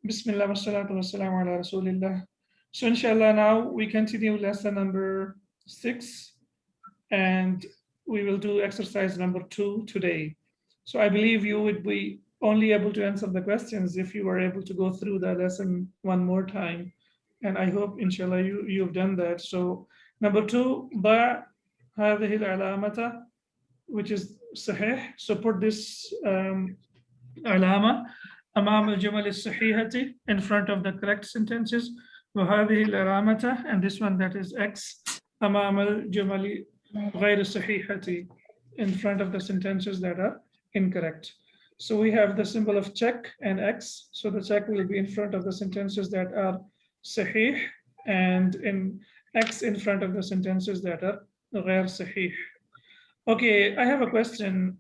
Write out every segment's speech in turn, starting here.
Bismillah wassalatu wassalamu ala rasulillah. So inshallah now we continue lesson number 6 and we will do exercise number 2 today. So I believe you would be only able to answer the questions if you were able to go through the lesson one more time. And I hope inshallah you've done that. So number 2, ضع هذه العلامة, which is صحيح. So put this علامة أمام الجمل الصحيحة, in front of the correct sentences. وهذه العلامة, and this one that is X, أمام الجمل غير الصحيحة, in front of the sentences that are incorrect. So we have the symbol of check and X. So the check will be in front of the sentences that are sahih, and in X in front of the sentences that are غير صحيح. Okay, I have a question.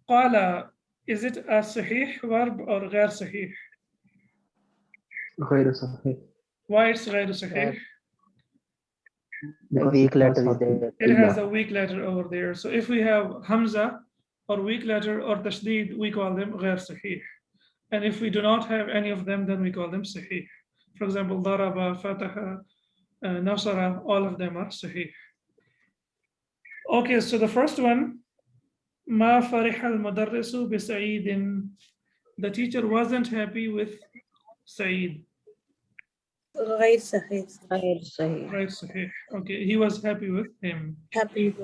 قال, is it a sahih verb or غير صحيح? غير صحيح. Why it's غير صحيح? Because weak letter is there. It has a weak letter over there. So if we have Hamza or weak letter or tashdid, we call them غير صحيح. And if we do not have any of them, then we call them sahih. For example, ضرب, فتح, nasara, all of them are sahih. Okay, so the first one, ما فرح المدرس بسعيد. The teacher wasn't happy with Saeed. غير صحيح. غير صحيح. Right, sahih. Okay, he was happy with him. Happy.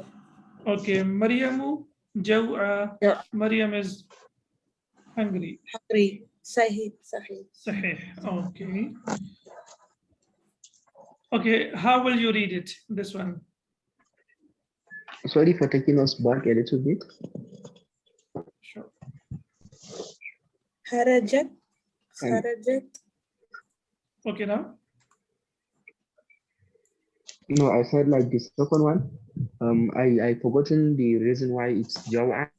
Okay, Maryamu جوعة. Yeah. Maryam is hungry. Hungry. صحيح. صحيح. Sahih. Okay. Okay, how will you read it? This one. Sorry for taking us back a little bit. Sure. خرجت. خرجت. Okay, now. No, I said like the second one. I forgotten the reason why it's Jawa,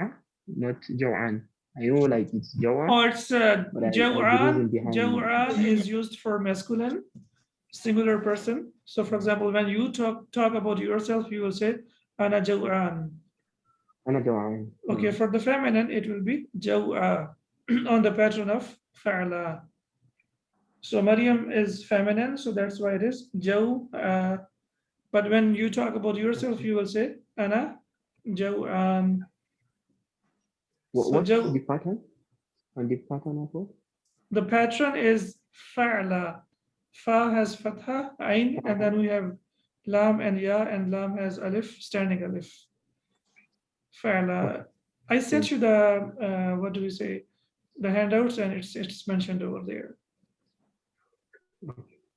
not Jawan. I know like it's Jawa. Or it's But I- Jaw'an. the reason behind- Jaw'an is used for masculine, singular person. So for example, when you talk about yourself, you will say, Ana Jaw'an. Ana Jawan. Okay, for the feminine, it will be Jaw'a, on the pattern of fa'la. So Maryam is feminine, so that's why it is Jaw'a. But when you talk about yourself, you will say, Ana Jaw'an. So What's Jaw, the pattern? And the pattern of what? the pattern is fa'la. Fa has fatha, ain, and then we have lam and ya, and lam has alif, standing alif. Fa'la. I sent you the, what do we say, the handouts, and it's mentioned over there.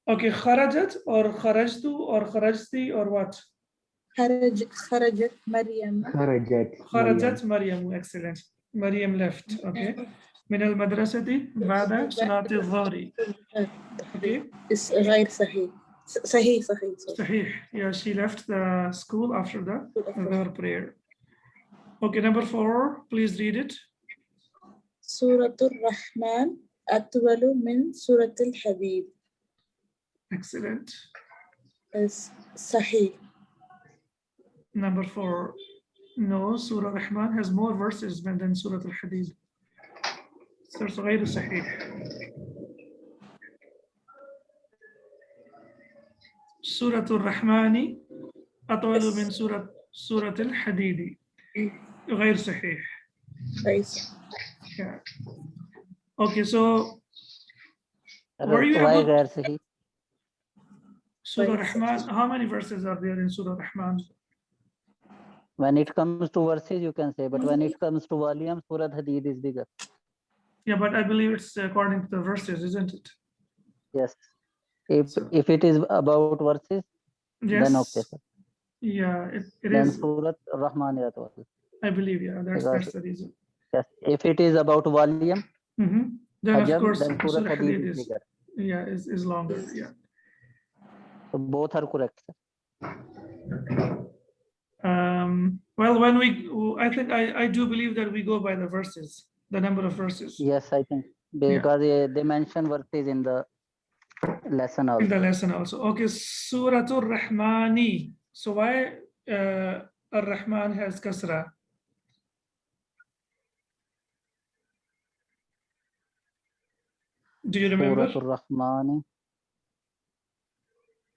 Okay, kharajat or kharajtu or kharajti or what? خرجت مريم. Kharajat Maryam, excellent. Maryam left, okay. من المدرسة بعد صلاة الظهر. Okay. It's غير صحيح. صحيح صحيح. Sahih. Yeah, she left the school after the Dhuhr prayer. Okay, number 4, please read it. سورة الرحمن أطول من سورة الحديد. Excellent. Is صحيح. Number 4, no, Surah Rahman has more verses than Surah Al-Hadid. So it's غير صحيح. Surah Al-Rahmani أطول من Surah Al-Hadid. غير صحيح. Yeah. Okay, so were you Why able, غير صحيح? Surah Rahman, how many verses are there in Surah Rahman? When it comes to verses, you can say, but when it comes to volume, Surah Hadid is bigger. Yeah, but I believe it's according to the verses, isn't it? Yes. If it is about verses, Yes. then okay, sir. Yeah, it Then is. Surah Rahman is all. I believe, yeah, that's the reason. Yes. If it is about volume, Then of Hajam, course, then Surah Surah Hadid Hadid is bigger. yeah, is longer. Yeah. So both are correct, sir. Well, I think I do believe that we go by the verses, the number of verses. Yes, I think because they mention verses in the lesson also. In the lesson also. Okay, Surah Ar-Rahmani. So why Ar-Rahman has kasra? Do you remember? Surah Ar-Rahman.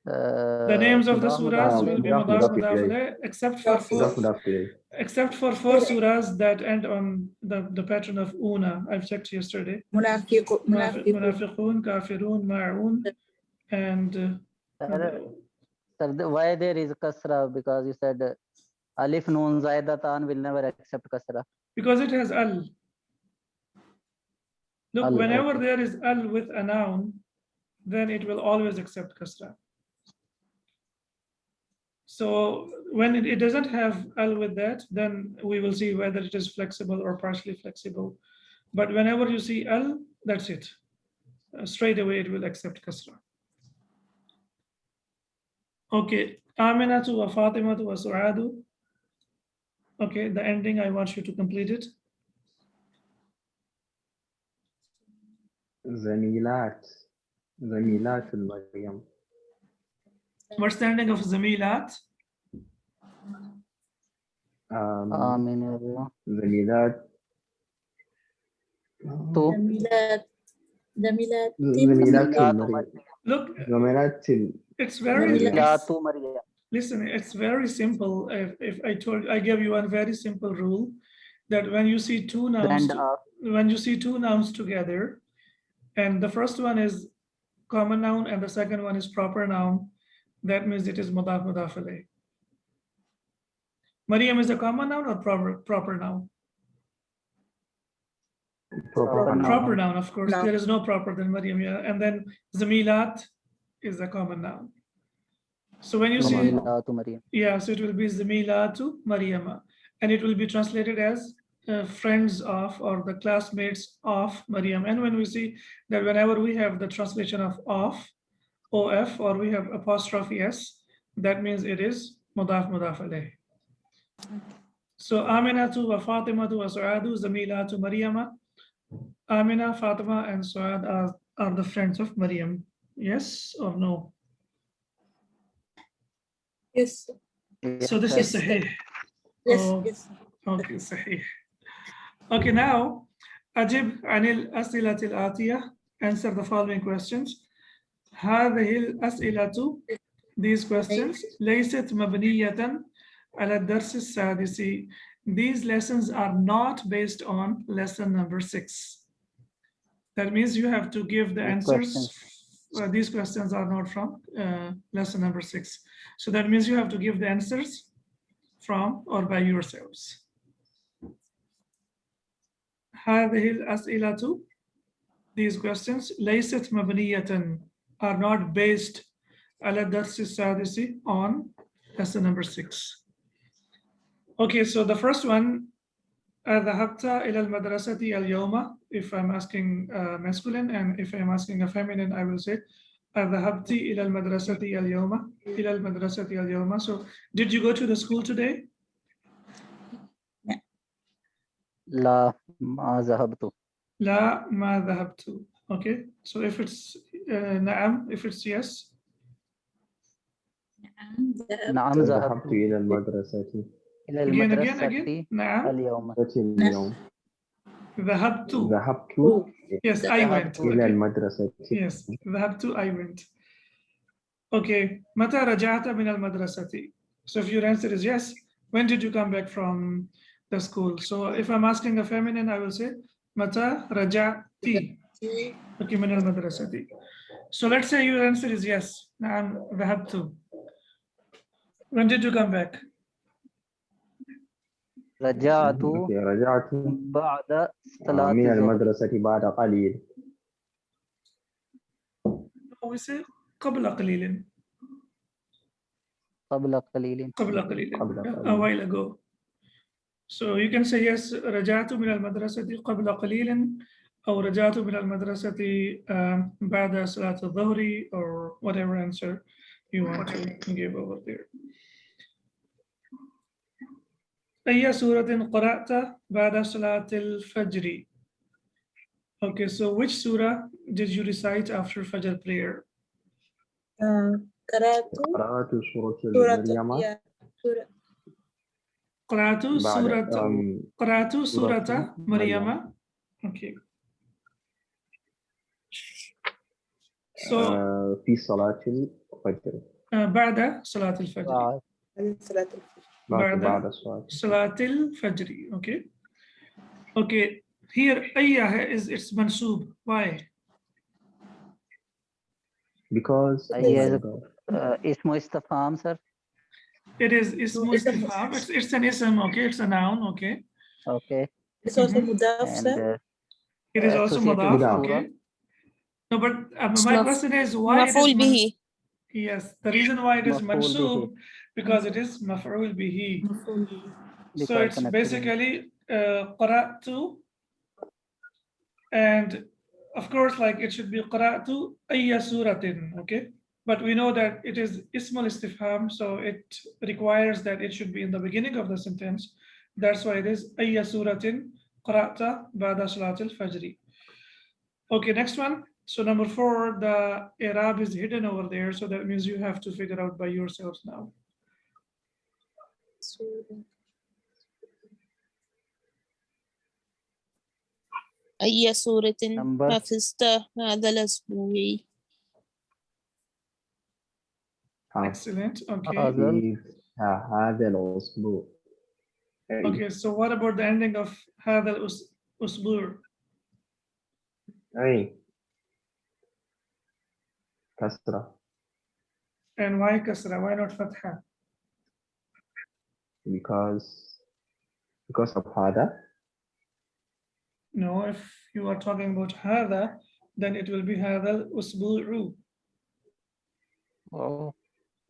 The names of the surahs will be mudaf ilayh, except for four surahs that end on the pattern of una. I've checked yesterday. Munafiqun, Kafirun, Ma'un, and Sir, why there is kasra? Because you said alif noon zaidatan will never accept kasra. because it has al. Look, Al, whenever okay. there is al with a noun, then it will always accept kasra. So when it doesn't have al with that, then we will see whether it is flexible or partially flexible. But whenever you see al, that's it. Straight away it will accept kasra. Okay, Aminatu wa Fatimatu wa Su'adu. Okay, the ending, I want you to complete it. Zamilat al-Maryam. What's the ending of Zamilat? Zamilat. Look, Zamilat. it's very, Maryam. listen, it's very simple. If I gave you one very simple rule that when you see two nouns together, and the first one is common noun and the second one is proper noun, that means it is mudaf mudaf alayh. Maryam is a common noun or proper noun? Proper noun, of course. There is no proper than Maryam, yeah. And then Zamilat is a common noun. So when you see, yeah, so it will be Zamilatu Maryama, and it will be translated as friends of or the classmates of Maryam. And when we see that whenever we have the translation of OF, or we have apostrophe S, that means it is mudaf mudaf alayh. So Aminatu wa Fatimatu wa Su'adu Zamilatu Maryama. Amina, Fatima, and Su'ad are the friends of Maryam. Yes or no? Yes. So this is sahih. Yes. Okay, sahih. Okay, now Ajib anil as'ilatil atiyah. Answer the following questions. هذه الأسئلة, these questions, ليست مبنية على الدرس السادس. These lessons are not based on lesson number 6. That means you have to give the answers. These questions are not from lesson number 6. So that means you have to give the answers from or by yourselves. هذه الأسئلة, these questions, ليست مبنية, are not based على الدرس السادس, on lesson number 6. Okay, so the first one, ذهبت إلى المدرسة اليوم. If I'm asking masculine, and if I'm asking a feminine, I will say ذهبت إلى المدرسة اليوم. إلى المدرسة اليوم. So did you go to the school today? لا ما ذهبت. لا ما ذهبت. Okay, so if it's نعم, if it's yes. نعم ذهبت إلى المدرسة. إلى المدرسة Again. نعم. اليوم. ذهبت. Yes, I went. إلى المدرسة. Yes, ذهبت, I went. Okay, متى رجعت من المدرسة? So if your answer is yes, when did you come back from the school? So if I'm asking a feminine, I will say متى رجعتي. Okay, من المدرسة. So let's say your answer is yes. نعم ذهبت. When did you come back? رجعت بعد صلاة من الظهر. المدرسة بعد قليل. We say قبل قليل. قبل قليل. قبل قليل. A while ago. So you can say yes, رجعت من المدرسة قبل قليل, أو رجعت من المدرسة بعد صلاة الظهر, or whatever answer you want to give over there. أي سورة قرأت بعد صلاة الفجر? Okay, so which surah did you recite after Fajr prayer? قرأت سورة مريم. قرأت سورة مريم. Okay. So في صلاة الفجر. بعد صلاة الفجر. صلاة الفجر. بعد الصلاة. صلاة الفجر. Okay. Okay. Here أيها is it's mansub. Why? Because اسمه استفهام sir. It is ismu istifham. It's an ism. Okay. It's a noun. Okay. Okay. It's also mudaf, And sir. It is also associated mudaf. with Okay. surah. No, but my question is why it is مفعول به. Yes, the reason why it is مفعول mansub به. because it is maf'ul bihi. So Because it's connected. basically qara'tu, and of course, like it should be qara'tu ayya suratin, okay? But we know that it is ismul istifham, so it requires that it should be in the beginning of the sentence. That's why it is ayya suratin qara'ta ba'da salatil fajri. Okay, next one. So number 4, the Arab is hidden over there. So that means you have to figure out by yourselves now. أي سورة Number. حفظت هذا الأسبوع؟ Excellent. Okay. هذا الأسبوع. Okay, so what about the ending of هذا الأسبوع? أي كسرة. And why kasra? Why not fatha? Because of هذا. No, if you are talking about هذا, then it will be هذا الأسبوع. Oh.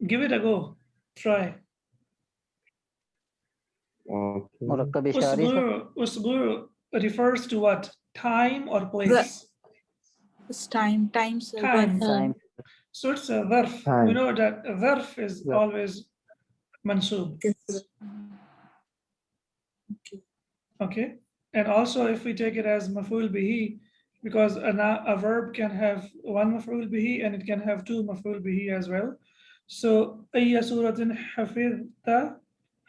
Give it a go. Try. Okay. مركب إشاري sir. أسبوع refers to what? Time or place? It's time, sir. Time. Time. So it's a dharf. Time. We know that a dharf is Yeah. always mansub. Yes, sir. Okay. Okay. And also if we take it as maf'ul bihi, because a verb can have one maf'ul bihi and it can have two maf'ul bihi as well. So ayya suratin hafidta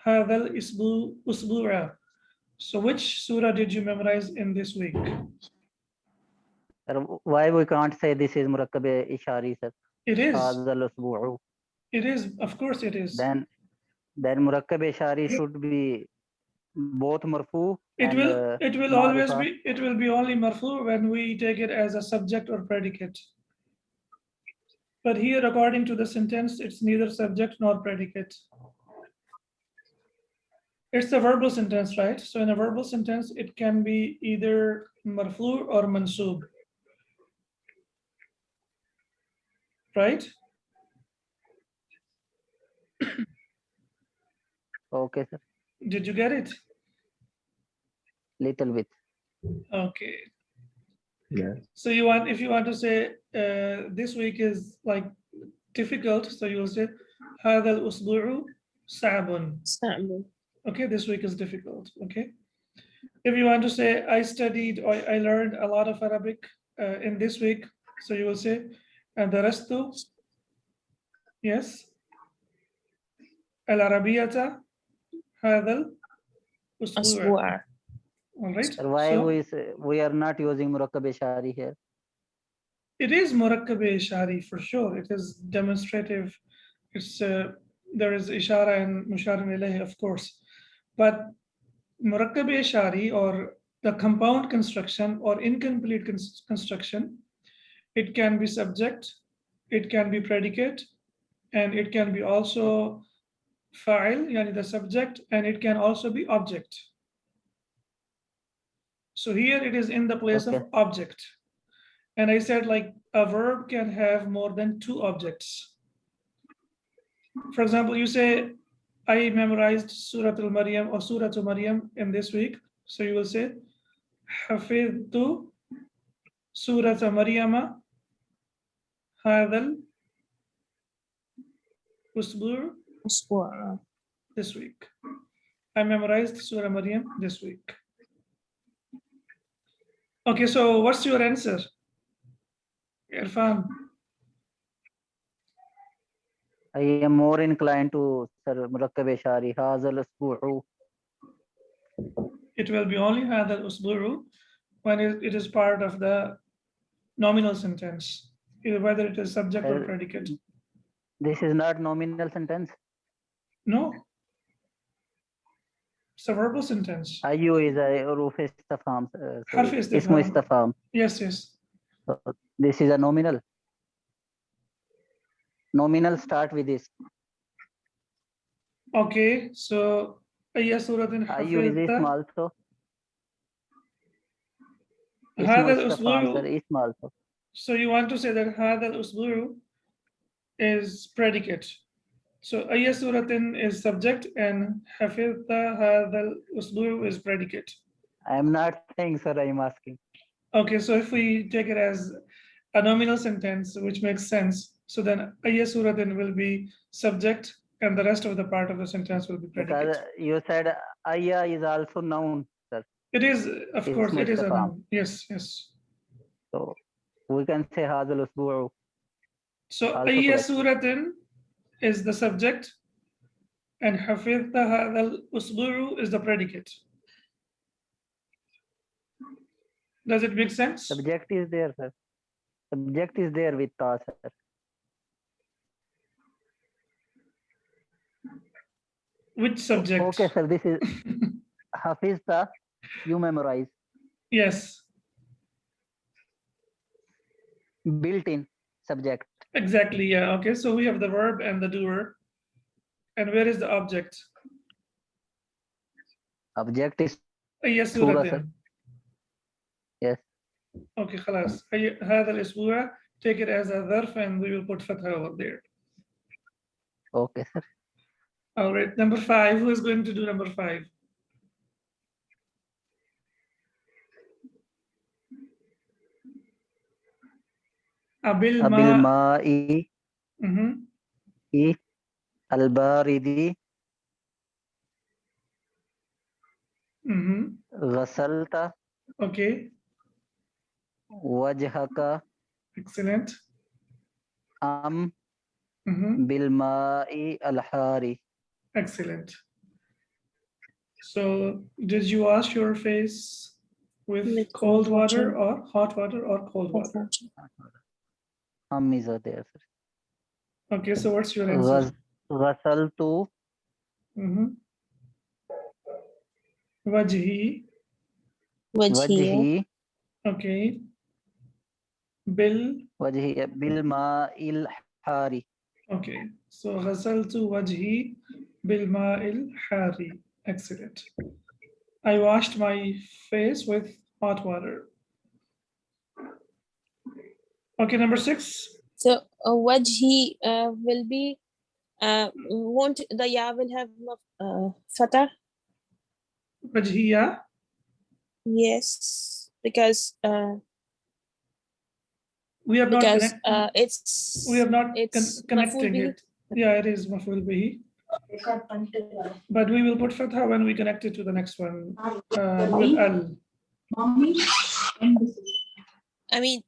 hadha al-usbu'a. So which surah did you memorize in this week? Sir, why we can't say this is مركب إشاري sir? It is. هذا الأسبوع. It is. Of course it is. Then مركب إشاري should be both marfu. It will always ma'rifa. be, it will be only marfu when we take it as a subject or predicate. But here, according to the sentence, it's neither subject nor predicate. It's a verbal sentence, right? So in a verbal sentence, it can be either marfu or mansub. Right? Okay sir. Did you get it? Little bit. Okay. Yes. So if you want to say this week is like difficult, so you'll say هذا الأسبوع صعب. صعب. Okay, this week is difficult. Okay. If you want to say I studied or I learned a lot of Arabic in this week, so you will say and the rest too. Yes. العربية هذا الأسبوع. أسبوع. All right. Sir, why So we are not using مركب إشاري here? it is murakkab ishari for sure. It is demonstrative. It's there is ishara and musharin ilayhi, of course, but murakkab ishari or the compound construction or incomplete construction, it can be subject, it can be predicate, and it can be also fa'il, yani the subject, and it can also be object. So here it is in the place of object. And I said like a verb can have more than two objects. For example, you say, I memorized Surah Al-Maryam or Surah Maryam in this week. So you will say, Hafidtu Surah Maryama Hadal Usbur أسبوع. this week. I memorized Surah Maryam this week. Okay, so what's your answer? Irfan. I am more inclined to sir مركب إشاري هذا الأسبوع. It will be only هذا الأسبوع when it is part of the nominal sentence. whether it is subject or Sir, predicate. this is not nominal sentence. No. It's a verbal sentence. Ayu is a roof istifham. Harf Ismu istifham. istifham. Yes, yes. So this is a nominal. Nominal start with this. Okay, so ayya suratin Ayu is ism hafidta. also. Ismu هذا istifham, sir, الأسبوع. ism also. So you want to say that هذا الأسبوع is predicate. So ayya suratin is subject and hafidta هذا الأسبوع is predicate. I am not saying, sir, I am asking. Okay, so if we take it as a nominal sentence, which makes sense, so then ayya suratin will be subject and the rest of the part of the sentence will be predicate. Because you said ayya is also noun, sir. It is, of course, Ismu it is a istifham. noun. Yes, yes. So we can say hadal usbu'u. So Also ayya correct. suratin is the subject and hafidta hadal usbu'u is the predicate. Does it make sense? Subject is there, sir. Subject is there with ta, sir. Which subject? Okay, sir. This is hafizta. You memorize. Yes, Built-in subject. exactly. Yeah. Okay. So we have the verb and the doer. And where is the object? Object is أي Surah, sir. سورة. yes. Okay, خلاص. هذا الأسبوع, take it as a ظرف and we will put fatha over there. Okay, sir. All right, number 5. Who is going to do number 5? Abil Abil ma. ma'i Mhm. i al-baridi Mhm. ghasalta Okay, wajhaka excellent. am Mhm. bil ma'i al-hari. Excellent. So, did you wash your face with With cold cold water water. or hot water or cold water? Am is there, sir. Okay, so what's your answer? Ghasaltu Mhm. Wajhi. wajhi Okay. Bil. bil ma'il hari. Okay. So ghasaltu wajhi bil ma'il hari. Excellent. I washed my face with hot water. Okay, number 6. So wajhi will be won't the ya will have fatah? Wajhiya. Yes, because We have not because it's we have not it's connecting maf'ul bihi. it. Yeah, it is maf'ul bihi. But we will put fatha when we connect it to the next one with al. I mean,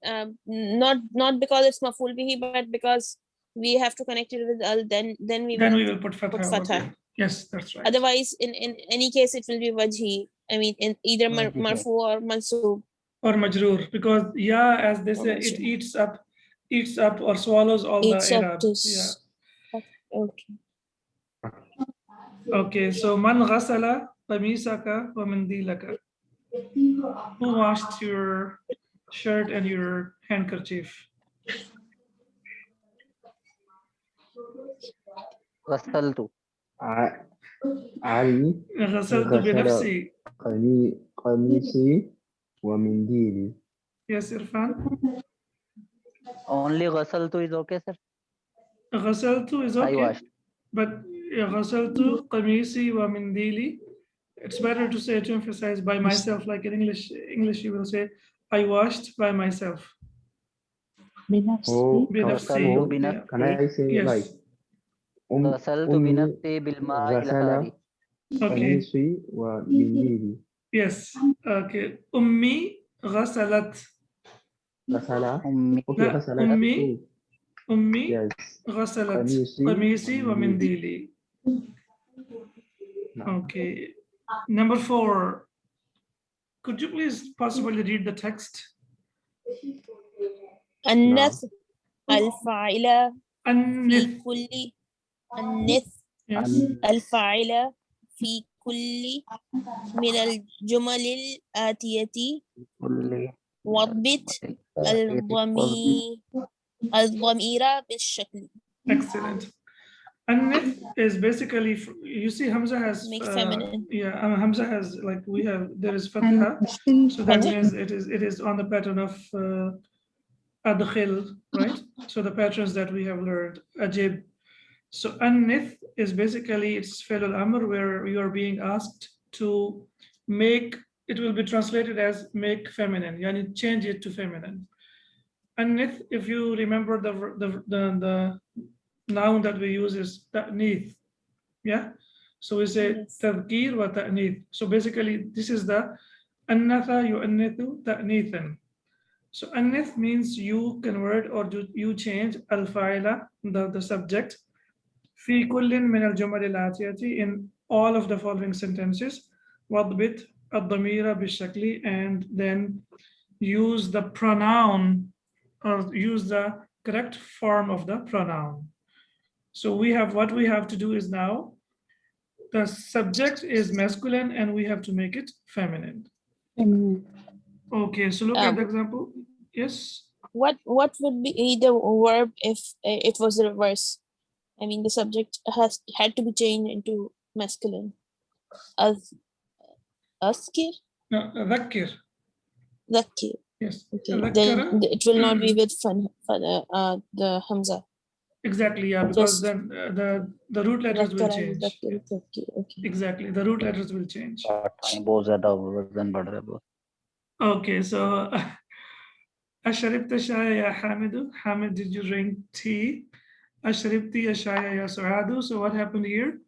not because it's maf'ul bihi, but because we have to connect it with al. Then we will Put fatha. put over fatha. there. Yes, that's right. Otherwise, in any case, it will be wajhi. I mean, in either Wajhi. marfu or mansub. Or majroor, because yeah, as they say, it eats up or swallows all the It's up Arab. to Yeah. okay. Okay, so man ghasala qamisaka wa mandilaka. Who washed your shirt and your handkerchief? Ghasaltu. علي غسلت غسل بنفسي. قميصي ومنديلي. Yes, Irfan. Only ghasaltu is okay, sir. غسلت is I okay, washed. but غسلت قميصي ومنديلي. It's better to say, to emphasize, by myself. Like in English you will say, I washed by myself. Oh, بنفسي. oh, بنفسي. can I say Yes. like غسلت أمي بنفسي بالماء غسل الحاري. Okay. قميصي ومنديلي. Yes. Okay. أمي غسلت. غسل. أمي Okay, غسلت. أمي. أمي Yes. غسلت قميصي ومنديلي. Okay. Number 4. Could you please possibly read the text? النثر الفاعل النث. في كل النث Yes. الفاعل في كل من الجمل الآتية واضبط الضمير بالشكل. Excellent. An-nith is basically, you see Hamza has, Make feminine. yeah, Hamza has, like we have, there is fatha, so that means it is on the pattern of adkhil, right? So the patterns that we have learned, ajib. So an-nith is basically, it's fai'l al-amr, where you are being asked to make, it will be translated as make feminine, yani change it to feminine. An-nith, if you remember the noun that we use is ta'nith, yeah? So we say Yes. tadhkir wa ta'nith. So basically this is the annatha yu'annithu ta'nithan. So annith means you convert or you change al-fa'ila, the subject, fi kullin min al-jumal al-atiyati, in all of the following sentences, wadbit ad-damira bishakli, and then use the pronoun or use the correct form of the pronoun. So we have, what we have to do is now, the subject is masculine and we have to make it feminine. Okay, so look at the example. Yes. What would be the verb if it was the reverse? I mean, the subject had to be changed into masculine. Askir, No, dhakkir. dhakkir. Yes. Okay, Dhakkara. then it will not be with the hamza. Exactly, yeah, because Just then the root letters will dhakkara, change. dhakkir, dhakkir. Okay. Exactly, the root letters will change. बहुत ज्यादा वजन बढ़ रहा है बहुत. Okay, so Asharibta shaya ya Hamidu. Hamid, did you drink tea? Asharibti ya shaya ya Suadu. So what happened here?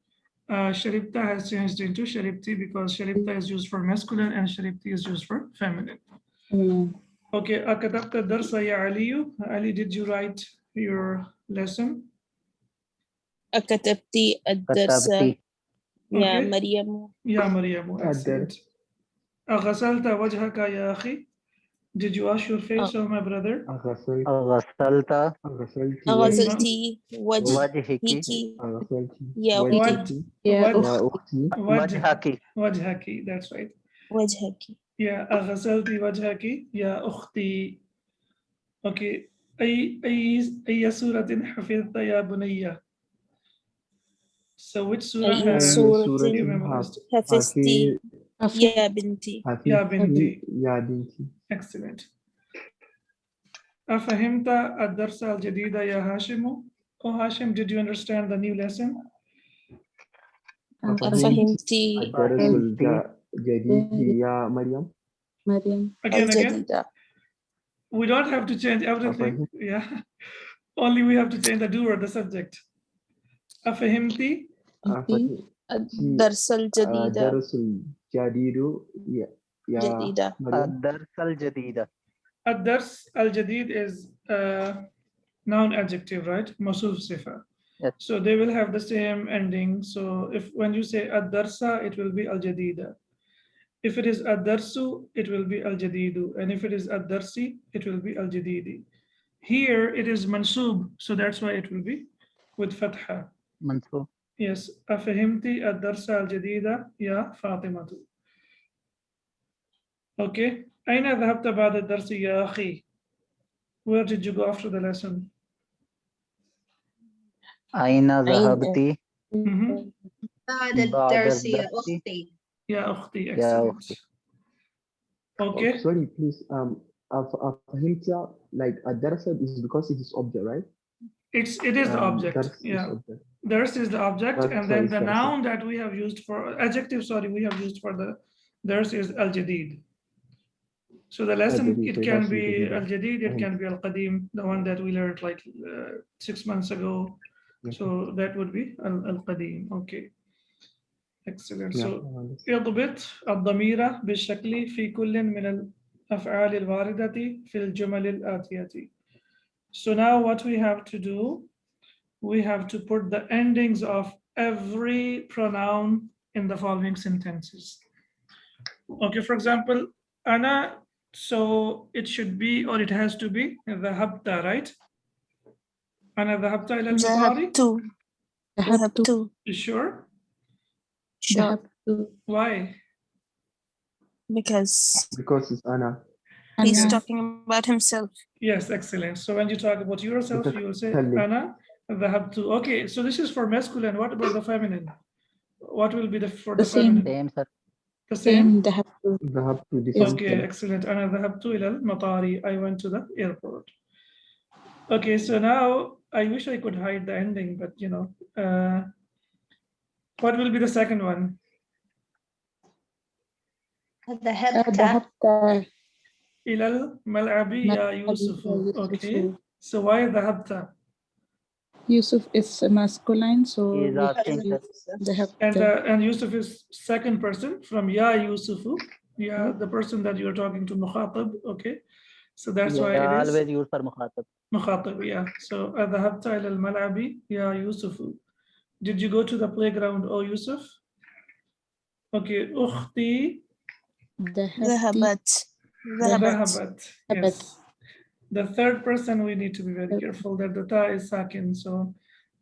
Sharibta has changed into Sharibti because Sharibta is used for masculine and Sharibti is used for feminine. Okay, Akatabta darsa ya Aliyu. Ali, did you write your lesson? أكتبتي الدرس كتبتي يا Okay. مريم. Ya Mariamu, excellent. Aghasalta wajhaka ya akhi. Did you wash your face, oh my brother? غسلت غسلتي وجهك يا أختي. وجهك Wajhaki, that's right. وجهك. Yeah, aghasalti wajhaki ya ukhti. Okay. أي سورة حفظت يا بنية? So which surah أي have سورة you memorized? حفظتي يا بنتي. Ya binti. Excellent. أفهمت الدرس الجديد يا هاشم? Oh Hashim, did you understand the new lesson? أفهمتي Again. الجديدة. We don't have to change everything. Yeah. Only we have to change the doer, the subject. أفهمتي? الدرس الجديدة. جديدة. الدرس الجديد. الدرس الجديد is noun adjective, right? موصوف صفة. Yes. So they will have the same ending. So if when you say ad-darsa, it will be al-jadida. If it is ad-darsu, it will be al-jadidu. And if it is ad-darsi, it will be al-jadidi. Here it is mansub, so that's why it will be with fatha. منصوب. Yes. أفهمتي الدرس الجديد يا فاطمة. Okay. أين ذهبت بعد الدرس يا أخي? Where did you go after the lesson? أين ذهبت Mhm. بعد الدرس يا الدرس أختي. يا أختي. يا Excellent. أختي. Okay. Sorry, please. Afahimta, like a darsa is because it is object, right? It is the object. Dars is Yeah. object. Dars is the object, That's and why then it's the darsa. noun that we have used for adjective, sorry, we have used for the dars is al-jadid. So the lesson, Al-jadid, it so can that's be al-jadid. al-jadid, it can be al-qadim, the one that we learned like 6 months ago. So that would be al-qadim. Okay. Excellent. So اضبط الضمير بالشكل في كل من الأفعال الواردة في الجمل الآتية. So now what we have to do, we have to put the endings of every pronoun in the following sentences. Okay, for example, Ana, so it should be, or it has to be ذهبت, right? أنا ذهبت إلى المطار. ذهبت. You sure? Sure. Why? Because Because it's Anna. he's Yes. talking about himself. Yes, excellent. So when you talk about yourself, you will say Tell أنا ذهبت. Okay, so this is for masculine. What about the feminine? What will be for the same. feminine? Same, sir. The same? ذهبت this Yes. Okay, excellent. أنا ذهبت إلى المطار. I went to the airport. Okay, so now I wish I could hide the ending, but you know, what will be the second one? ذهبت إلى الملعب يا يوسف. Okay, so why ذهبت? Yusuf is masculine, so He is asking, sir. And Yusuf is second person from Ya Yusufu. Yeah, the person that you're talking to, Mukhatab. Okay, so that's why it is Always use for mukhatab. Mukhatab. Yeah, so ذهبت إلى الملعب يا يوسف. Did you go to the playground, oh Yusuf? Okay, أختي ذهبت. Yes. The third person, we need to be very careful that the ta is sakin. So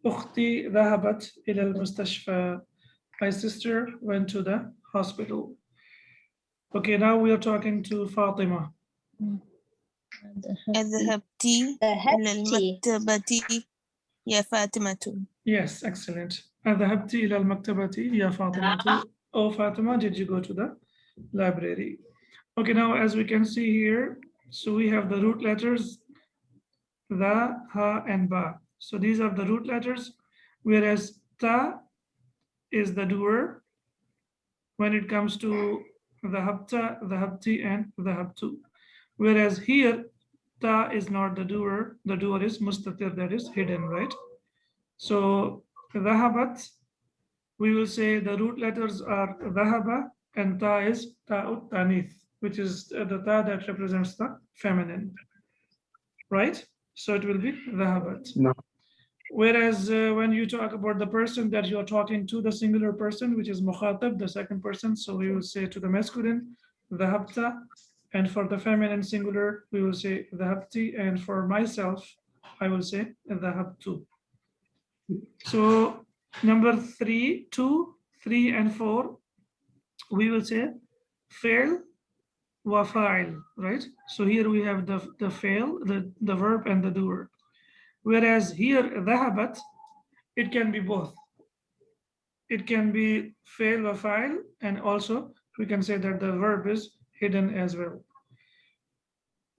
أختي ذهبت إلى المستشفى. My sister went to the hospital. Okay, now we are talking to Fatima. ذهبت إلى المكتبة يا فاطمة. Yes, excellent. ذهبت إلى المكتبة يا فاطمة. Oh, Fatima, did you go to the library? Okay, now as we can see here, so we have the root letters the, ha, and ba. So these are the root letters, whereas ta is the doer when it comes to the habti, and the habtu. Whereas here, ta is not the doer is mustatir, that is hidden, right? So dhahabat, we will say the root letters are dhahaba, and ta is ta'ut tanith, which is the ta that represents the feminine, right? So it will be dhahabat. No. Whereas when you talk about the person that you're talking to, the singular person, which is mukhatab, the second person, so we will say to the masculine, dhahabta, and for the feminine singular, we will say dhahabti, and for myself, I will say dhahabtu. So number 3, 2, 3, and 4, we will say fai'l wa fa'il, right? So here we have the fai'l, the verb and the doer. Whereas here, dhahabat, it can be both. It can be fai'l wa fa'il, and also we can say that the verb is hidden as well.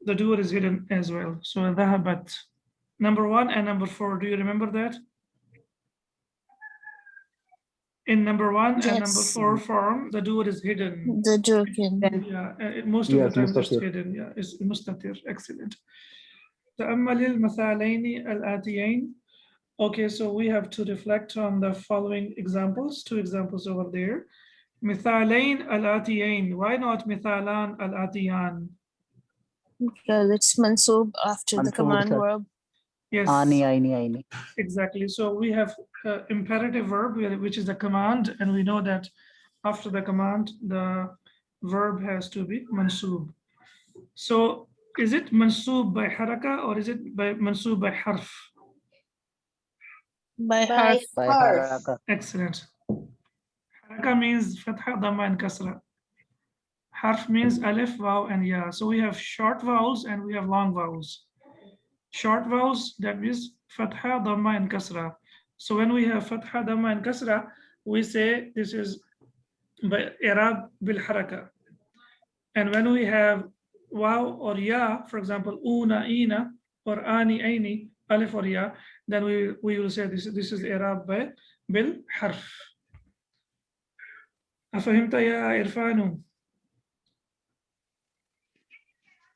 The doer is hidden as well. So dhahabat. Number 1 and number 4, do you remember that? In number 1 and number 4 form, the doer is hidden. The joking. Yeah, most of the Yes, time it's mustatir. hidden. Yeah, it's mustatir. Excellent. تأمل المثالين الآتيين. Okay, so we have to reflect on the following examples, 2 examples over there. مثالين الآتيين. Why not مثالان الآتيان? Because it's mansub after the Mansub, command sir. verb. Yes, Aini. exactly. So we have imperative verb, which is the command, and we know that after the command, the verb has to be mansub. So is it mansub by haraka or is it by mansub by harf? By harf. By haraka. Excellent. Haraka means fatha, dhamma, and kasra. Harf means alif, waw, and ya. So we have short vowels and we have long vowels. Short vowels, that means fatha, dhamma, and kasra. So when we have fatha, dhamma, and kasra, we say this is by i'rab bil haraka. And when we have waw or ya, for example, una, ina, or ani, aini, alif or ya, then we will say this is i'rab by bil harf. أفهمت يا إرفان؟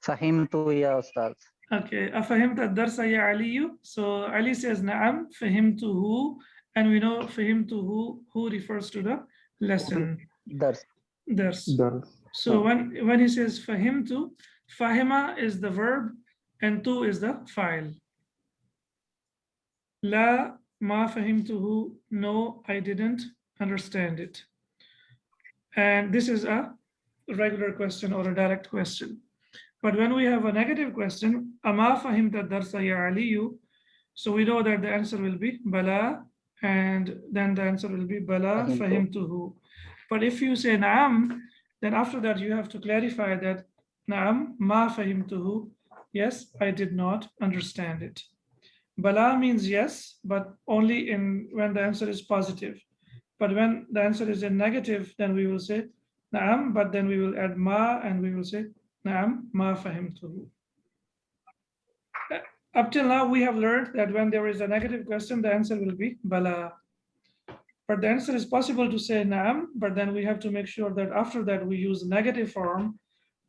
Fahimtu ya Ustaz. Okay. أفهمت الدرس يا علي? So Ali says نعم فهمته, and we know فهمته who refers to the lesson. Dars. Dars. Dars. So when he says فهمت, فahima is the verb and tu is the fa'il. لا ما فهمته, no, I didn't understand it. And this is a regular question or a direct question. But when we have a negative question, أما فهمت الدرس يا علي, So we know that the answer will be bala, and then the answer will be bala fahimtuhu. But if you say na'am, then after that you have to clarify that na'am ma fahimtuhu. Yes, I did not understand it. Bala means yes, but only when the answer is positive. But when the answer is in negative, then we will say na'am, but then we will add ma and we will say na'am ma fahimtuhu. Up till now, we have learned that when there is a negative question, the answer will be bala. But the answer is possible to say na'am, but then we have to make sure that after that we use negative form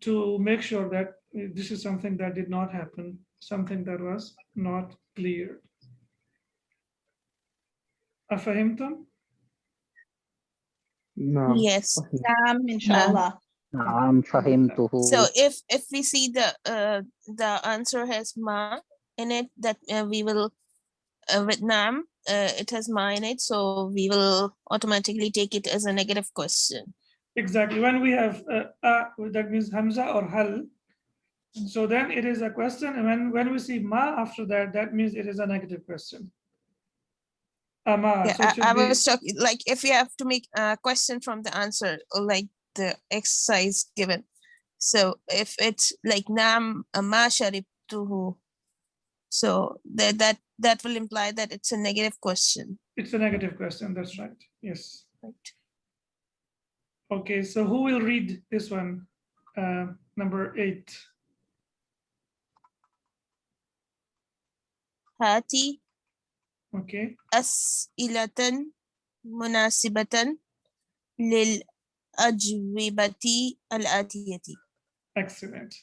to make sure that this is something that did not happen, something that was not clear. أفهمتم? نعم Yes. صحيح. نعم إن شاء الله. نعم فهمته. So if we see the answer has ma in it, that we will with naam it has ma in it, so we will automatically take it as a negative question. Exactly. When we have that means hamza or hal, so then it is a question, and when we see ma after that, that means it is a negative question. Ama. Yeah, So it should I be, was talking like if you have to make a question from the answer, or like the exercise given. So if it's like naam ma sharibtuhu, so that will imply that it's a negative question. it's a negative question. That's right. Yes. Right. Okay. So who will read this one? Number 8. Hati Okay. أسئلة مناسبة للأجوبة الآتية. Excellent.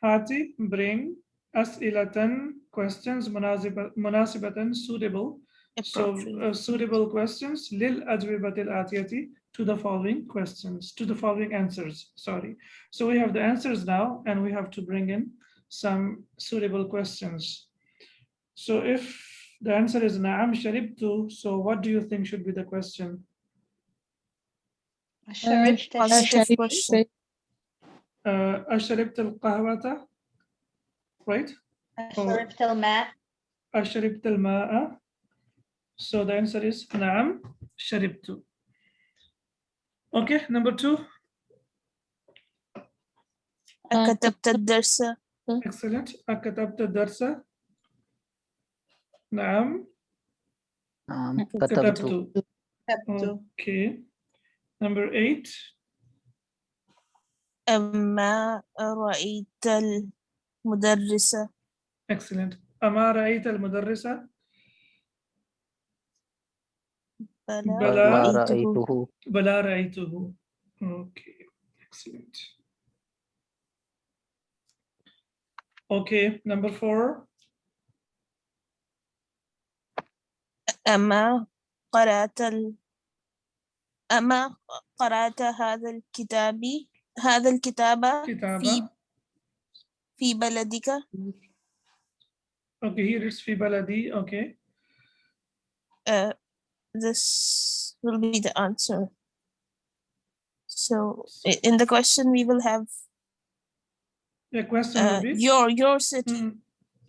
Hati, bring as'ilatan, questions, munasibatan, suitable. So suitable questions lil ajwibatil atiyati, to the following questions, to the following answers. Sorry. So we have the answers now, and we have to bring in some suitable questions. So if the answer is na'am sharibtu, so what do you think should be the question? شربت Positive question. أشربت القهوة, right? شربت الماء. أشربت الماء. So the answer is نعم شربت. Okay, number 2. كتبت الدرس. Excellent. أكتبت الدرس. نعم نعم كتبت. كتبت. Okay. Number 8. أما رأيت المدرس. Excellent. أما رأيت المدرسة؟ بلا رأيته. بلا رأيته. Okay. Excellent. Okay, number 4. أما قرأت هذا الكتاب كتابة. في بلدك. Okay, here it's في بلدي. Okay. This will be the answer. So in the question we will have the question will be your city.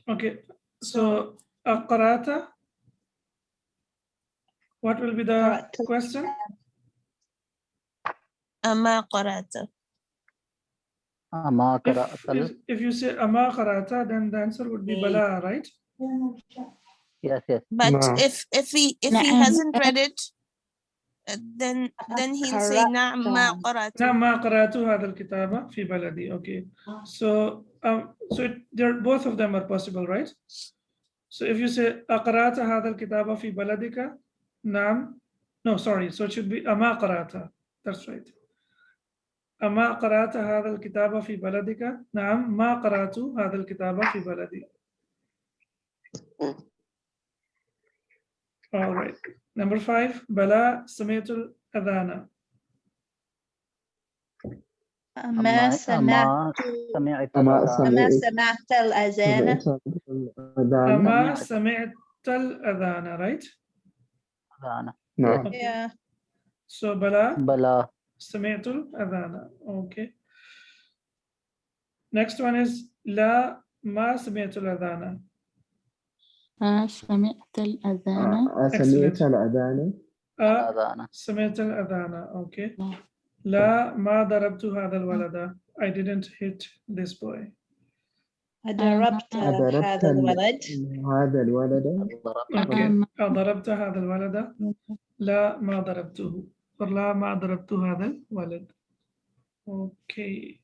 Okay. So قرأت. What will be the question? أما قرأت. أما قرأت. If you say أما قرأت, then the answer would be بلا, right? Yes, yes. But No. if he hasn't read it, then he'll say نعم ما قرأت. نعم ما قرأت هذا الكتاب في بلدي. Okay. So both of them are possible, right? So if you say أقرأت هذا الكتاب في بلدك? نعم. No, sorry. So it should be أما قرأت. That's right. أما قرأت هذا الكتاب في بلدك؟ نعم ما قرأت هذا الكتاب في بلدي. All right. Number 5. بلا سمعت الأذان. ما سمعت الأذان. أما سمعت الأذان, right? No. Yeah. So بلا سمعت الأذان. Okay. Next one is لا ما سمعت الأذان. سمعت الأذان. سمعت الأذان. الأذان. سمعت الأذان. Okay. نعم. لا ما ضربت هذا الولد. I didn't hit this boy. أضربت هذا الولد. هذا الولد. Okay. أضربت هذا الولد. لا ما ضربته. لا ما ضربت هذا الولد. Okay.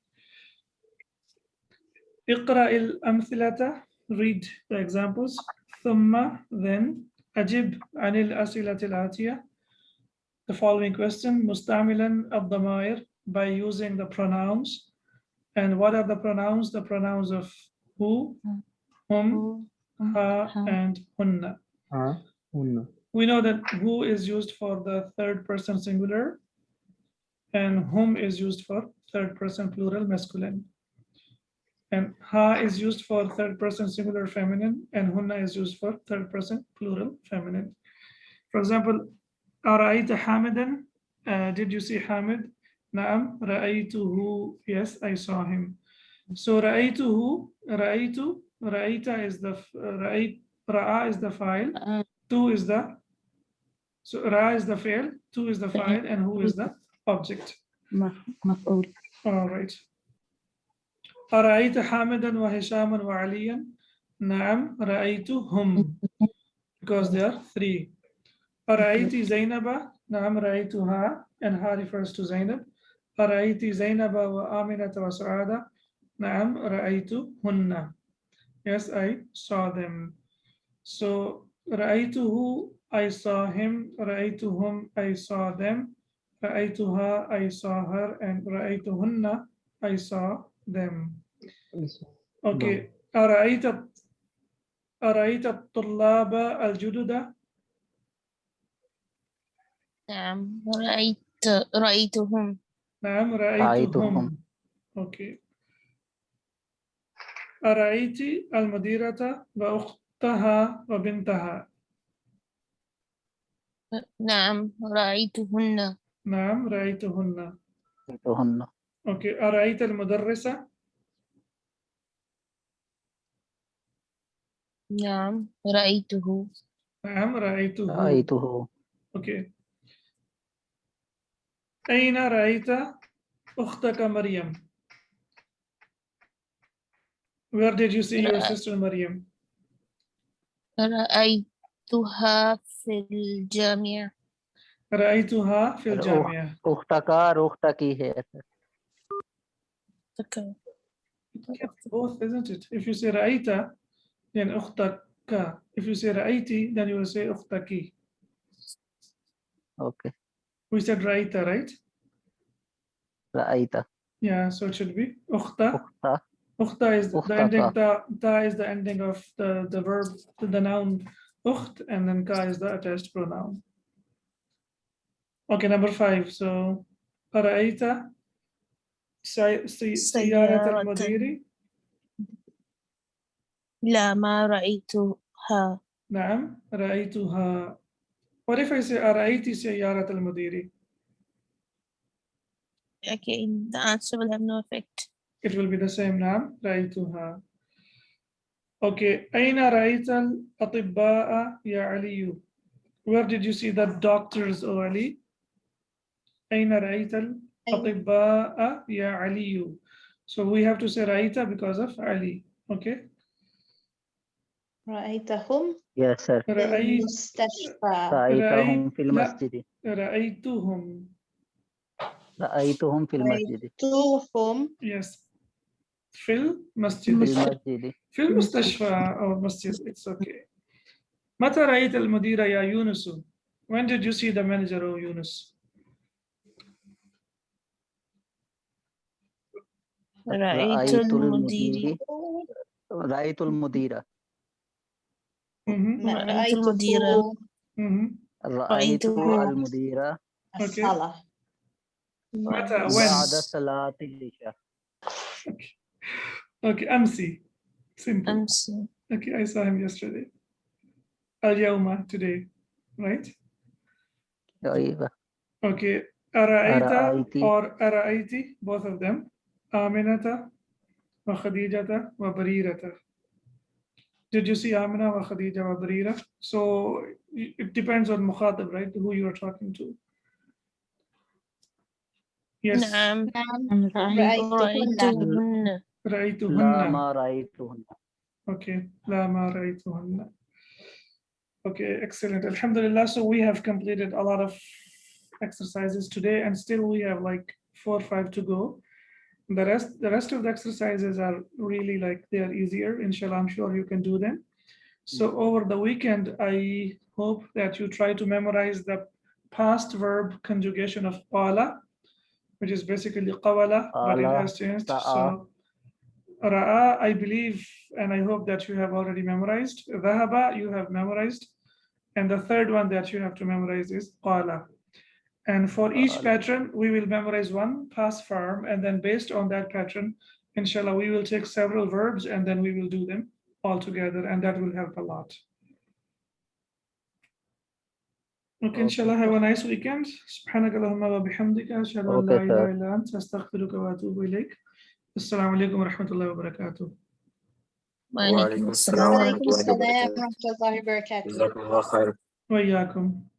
اقرأ الأمثلة. Read the examples. ثم then أجب عن الأسئلة الآتية. The following question. مستعملا الضمائر by using the pronouns. And what are the pronouns? The pronouns of who, whom, ha, and hunna. We know that who is used for the third person singular and whom is used for third person plural masculine. And ha is used for third person singular feminine and hunna is used for third person plural feminine. For example, أرأيت حامدا? Did you see Hamid? نعم. رأيته. Yes, I saw him. So رأيته, رأيت is the رأى is the fa'il, tu is the, so ra is the fa'il, tu is the fa'il, and who is the object. مفعول. All right. أرأيت حامدا وهشاما وعليا? نعم رأيتهم, because there are three. أرأيت زينب? نعم رأيتها, and ha refers to Zainab. أرأيت زينب وآمنة وسعادة? نعم رأيتهن. Yes, I saw them. So رأيته, I saw him. رأيتهم, I saw them. رأيتها, I saw her. And رأيتهن, I saw them. Okay. أرأيت الطلاب الجدد؟ نعم رأيتهم. نعم رأيتهم. Okay. أرأيت المديرة وأختها وبنتها؟ نعم رأيتهن. نعم رأيتهن. Okay. أرأيت المدرسة؟ نعم رأيته. نعم رأيته. Okay. أين رأيت أختك مريم? Where did you see your sister Maryam? رأيتها في الجامعة. رأيتها في الجامعة. أختك है. Okay. Both, isn't it? If you say رأيت, then أختك. If you say رأيتي, then you will say أختك. Okay. We said رأيت, right? رأيت. Yeah, so it should be أختا. أختا is the ending. Ta is the ending of the verb, the noun أخت, and then ka is the attached pronoun. Okay, number 5. So أرأيت سيارة المدير؟ لا ما رأيتها. نعم رأيتها. What if I say أرأيت سيارة المدير? Okay, the answer will have no effect. It will be the same. نعم رأيتها. Okay. أين رأيت الأطباء يا علي? Where did you see the doctors, O Ali? أين رأيت الأطباء يا علي? So we have to say رأيت because of Ali. Okay. رأيتهم. Yes, sir. في المستشفى. رأيتهم في المسجد. رأيتهم. رأيتهم في المسجد. رأيتهم. Yes. في المسجد. في المستشفى أو المسجد. It's okay. متى رأيت المدير يا يونس? When did you see the manager, O Yunus? رأيت المدير. رأيت المدير. رأيت المدير. رأيت المدير. الصلاة. متى؟ When? بعد صلاة العشاء. Okay, أمسي. Simple. أمس. Okay, I saw him yesterday. اليوم, today, right? Okay, أرأيت or أرأيتي, both of them. آمنة وخديجة وبريرة. Did you see Amina wa Khadija wa Barira? So it depends on mukhatab, right? Who you are talking to. Yes. نعم أم رأيت رأيتهن لا رأيتهن. ما رأيتهن. Okay. لا ما رأيتهن. Okay, excellent. Alhamdulillah. So we have completed a lot of exercises today, and still we have like 4 or 5 to go. The rest of the exercises are really like they are easier. Inshallah, I'm sure you can do them. So over the weekend, I hope that you try to memorize the past verb conjugation of qala, which is basically qawala, but it has changed. So ra'a, I believe, and I hope that you have already memorized. Dhahaba, you have memorized. And the third one that you have to memorize is qala. And for each pattern, we will memorize one past form, and then based on that pattern, inshallah, we will take several verbs and then we will do them all together, and that will help a lot. Okay, inshallah, have a nice weekend. Subhanaka Allahumma wa bihamdika, ashhadu an la ilaha illa anta, astaghfiruka wa atubu ilayk. Assalamu alaikum wa rahmatullahi wa barakatuh. وعليكم السلام ورحمة وعليكم السلام ورحمة الله وبركاته. Wa iyaakum.